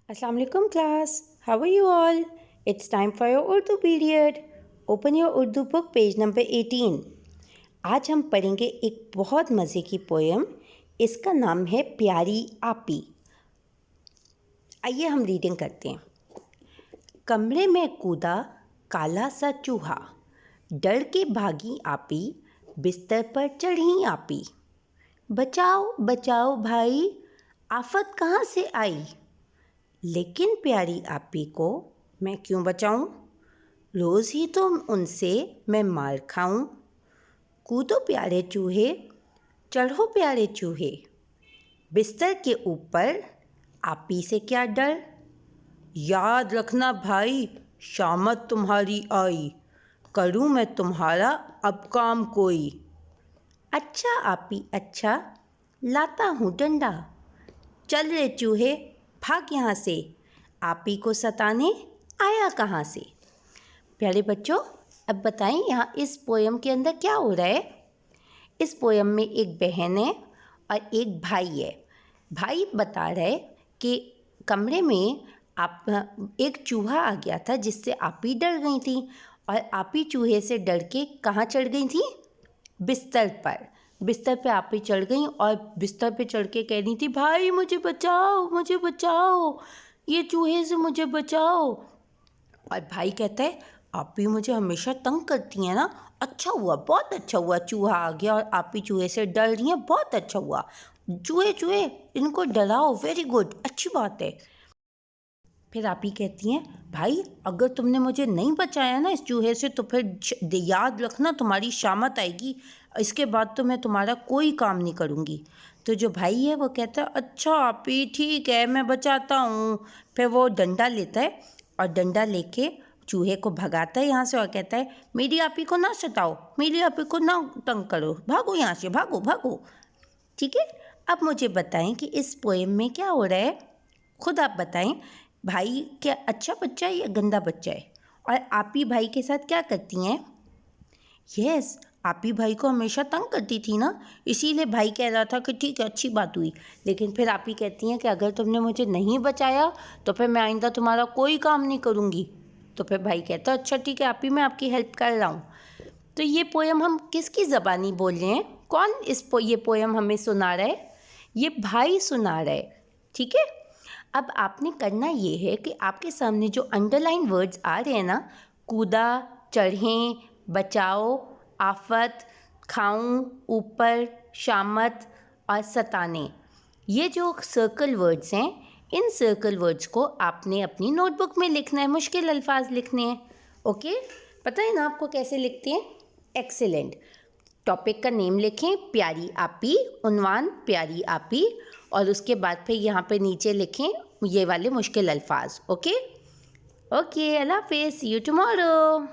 Assalamu alaikum class. How are you all? It's time for your Urdu period. Open your Urdu book page number 18. आज हम पढ़ेंगे एक बहुत मज़े की पोएम. इसका नाम है प्यारी आपी. आइए हम रीडिंग करते हैं. कमरे में कूदा काला सा चूहा, डर के भागी आपी, बिस्तर पर चढ़ी आपी. बचाओ बचाओ भाई, आफत कहाँ से आई. लेकिन प्यारी आपी को मैं क्यों बचाऊं, रोज़ ही तो उनसे मैं मार खाऊं. कूदो प्यारे चूहे, चढ़ो प्यारे चूहे, बिस्तर के ऊपर आपी से क्या डर. याद रखना भाई, शामत तुम्हारी आई, करूं मैं तुम्हारा अब काम कोई. अच्छा आपी अच्छा, लाता हूँ डंडा, चल रे चूहे भाग यहाँ से, आपी को सताने आया कहाँ से. प्यारे बच्चों, अब बताएं यहाँ इस पोएम के अंदर क्या हो रहा है. इस पोएम में एक बहन है और एक भाई है. भाई बता रहा है कि कमरे में एक चूहा आ गया था जिससे आपी डर गई थी, और आपी चूहे से डर के कहाँ चढ़ गई थी, बिस्तर पर. बिस्तर पे आपी चढ़ गई और बिस्तर पे चढ़ के कह रही थी, भाई मुझे बचाओ मुझे बचाओ, ये चूहे से मुझे बचाओ. और भाई कहता है, आपी मुझे हमेशा तंग करती है ना, अच्छा हुआ बहुत अच्छा हुआ चूहा आ गया और आपी चूहे से डर रही है, बहुत अच्छा हुआ. चूहे चूहे इनको डराओ, वेरी गुड, अच्छी बात है. फिर आपी कहती हैं, भाई अगर तुमने मुझे नहीं बचाया ना इस चूहे से तो फिर याद रखना तुम्हारी शामत आएगी, इसके बाद तो मैं तुम्हारा कोई काम नहीं करूँगी. तो जो भाई है वो कहता है, अच्छा आपी ठीक है मैं बचाता हूँ. फिर वो डंडा लेता है और डंडा लेके चूहे को भगाता है यहाँ से और कहता है, मेरी आपी को ना सताओ, मेरी आपी को ना तंग करो, भागो यहाँ से, भागो भागो. ठीक है, अब मुझे बताएं कि इस पोएम में क्या हो रहा है, खुद आप बताएं. भाई क्या अच्छा बच्चा है या गंदा बच्चा है, और आपी भाई के साथ क्या करती हैं. यस, आपी भाई को हमेशा तंग करती थी ना, इसीलिए भाई कह रहा था कि ठीक है अच्छी बात हुई. लेकिन फिर आपी कहती हैं कि अगर तुमने मुझे नहीं बचाया तो फिर मैं आइंदा तुम्हारा कोई काम नहीं करूँगी. तो फिर भाई कहता है, अच्छा ठीक है आपी मैं आपकी हेल्प कर रहा हूँ. तो ये पोएम हम किसकी ज़बानी बोल रहे हैं, कौन ये पोएम हमें सुना रहा है, ये भाई सुना रहा है. ठीक है, अब आपने करना ये है कि आपके सामने जो अंडरलाइन वर्ड्स आ रहे हैं ना, कूदा, चढ़ें, बचाओ, आफत, खाऊं, ऊपर, शामत और सताने, ये जो सर्कल वर्ड्स हैं, इन सर्कल वर्ड्स को आपने अपनी नोटबुक में लिखना है, मुश्किल अल्फाज लिखने हैं. ओके, पता है ना आपको कैसे लिखते हैं. एक्सीलेंट. टॉपिक का नेम लिखें प्यारी आपी, उन्वान प्यारी आपी, और उसके बाद फिर यहाँ पे नीचे लिखें ये वाले मुश्किल अल्फाज. ओके ओके, अल्लाह हाफिज़, सी यू टुमारो.